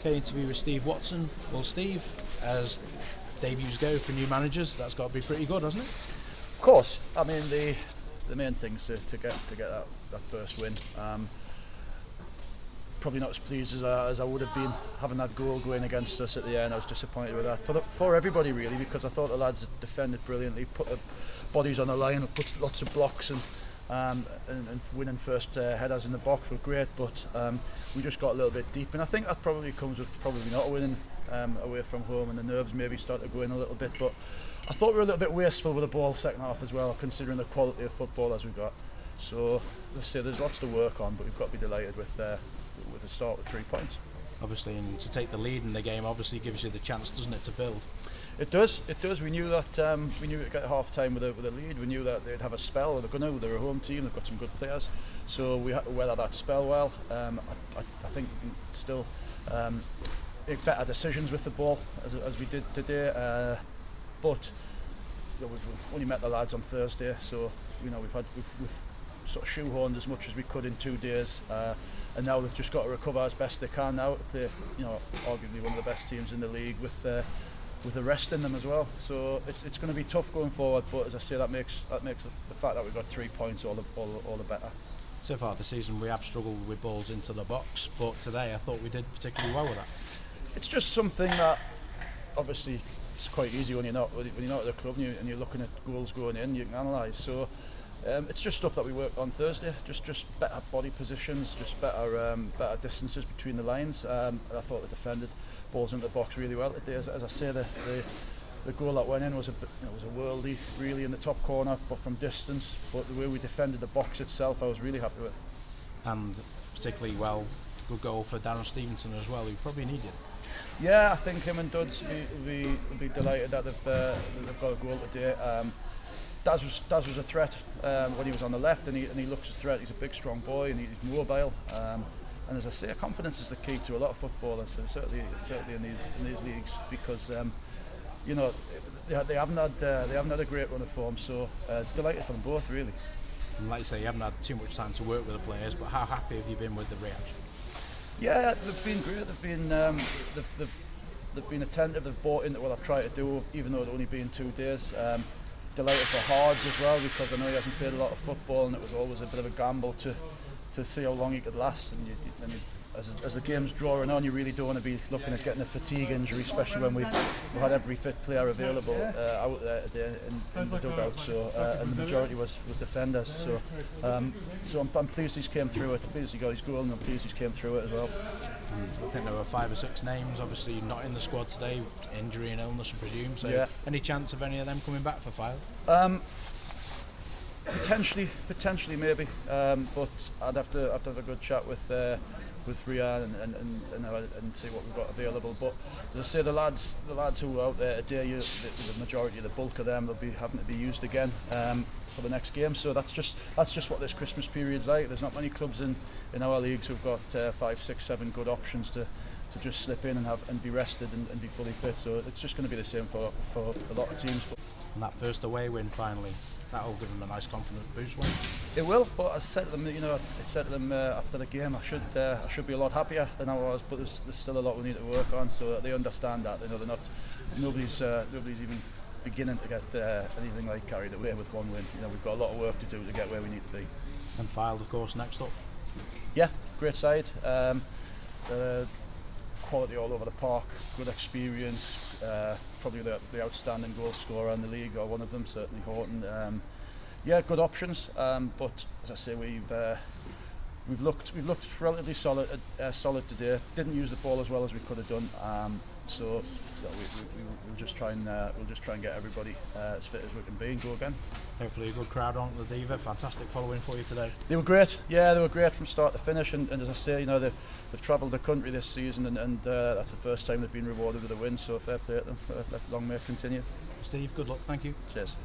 Okay, interview with Steve Watson. Well, Steve, as debuts go for new managers, that's got to be pretty good, hasn't it? Of course. I mean, the main thing is to get that first win. Probably not as pleased as I would have been having that goal going against us at the end. I was disappointed with that for everybody really, because I thought the lads had defended brilliantly, put their bodies on the line, put lots of blocks, and winning first headers in the box were great, but we just got a little bit deep, and I think that probably comes with probably not winning away from home, and the nerves maybe started to go in a little bit. But I thought we were a little bit wasteful with the ball second half as well, considering the quality of football as we got. So let's say there's lots to work on, but we've got to be delighted with the start with 3 points. Obviously, and to take the lead in the game obviously gives you the chance, doesn't it, to build? It does. We knew that we knew we'd get half time with a lead. We knew that they'd have a spell. They're a home team. They've got some good players, so we had to weather that spell well. I think we can still make better decisions with the ball as we did today. But we've only met the lads on Thursday, so we've sort of shoehorned as much as we could in 2 days, and now they've just got to recover as best they can now to play, arguably one of the best teams in the league with the rest in them as well. So it's going to be tough going forward, but as I say, that makes the fact that we've got 3 points all the better. So far this season we have struggled with balls into the box, but today I thought we did particularly well with that. It's just something that obviously it's quite easy when you're not at the club and you're looking at goals going in, you can analyse. So it's just stuff that we worked on Thursday, just better body positions, just better distances between the lines. I thought they defended balls into the box really well today. As I say, the goal that went in was a worldie really in the top corner, but from distance. But the way we defended the box itself, I was really happy with. And particularly good goal for Darren Stevenson as well, who probably needed. Yeah, I think him and Duds will be delighted that they've got a goal today. Daz was a threat when he was on the left, and he looks a threat. He's a big, strong boy, and he's mobile. And as I say, confidence is the key to a lot of footballers, certainly in these leagues, because they haven't had a great run of form. So delighted for them both, really. And like you say, you haven't had too much time to work with the players, but how happy have you been with the reaction? Yeah, they've been great. They've been attentive. They've bought into what I've tried to do, even though it's only been 2 days. Delighted for Hards as well, because I know he hasn't played a lot of football, and it was always a bit of a gamble to see how long he could last. And as the game's drawing on, you really don't want to be looking at getting a fatigue injury, especially when we had every fit player available out there today in the dugout. So and the majority was defenders. So I'm pleased he's came through it. I'm pleased he got his goal, and I'm pleased he's came through it as well. I think there were 5 or 6 names, obviously not in the squad today, injury and illness, I presume. So yeah. Any chance of any of them coming back for Fylde? Potentially maybe, but I'd have to have a good chat with Rhian and see what we've got available. But as I say, the lads who are out there today, the majority, the bulk of them, they'll be having to be used again for the next game. So that's just what this Christmas period's like. There's not many clubs in our leagues who've got 5, 6, 7 good options to just slip in and be rested and be fully fit. So it's just going to be the same for a lot of teams. And that first away win finally, that'll give them a nice confidence boost, won't it? It will, but I said to them, after the game, I should be a lot happier than I was. But there's still a lot we need to work on, so they understand that. They're not. Nobody's even beginning to get anything like carried away with 1 win. We've got a lot of work to do to get where we need to be. And Fylde, of course, next up. Yeah, great side. Quality all over the park, good experience. Probably the outstanding goal scorer in the league, or one of them, certainly Horton. Yeah, good options. But as I say, we've looked relatively solid today. Didn't use the ball as well as we could have done. So we'll just try and get everybody as fit as we can be and go again. Hopefully a good crowd on the Diva. Fantastic following for you today. They were great. Yeah, they were great from start to finish. And as I say, they've travelled the country this season, and that's the first time they've been rewarded with a win. So fair play to them. Long may it continue. Steve, good luck. Thank you. Cheers.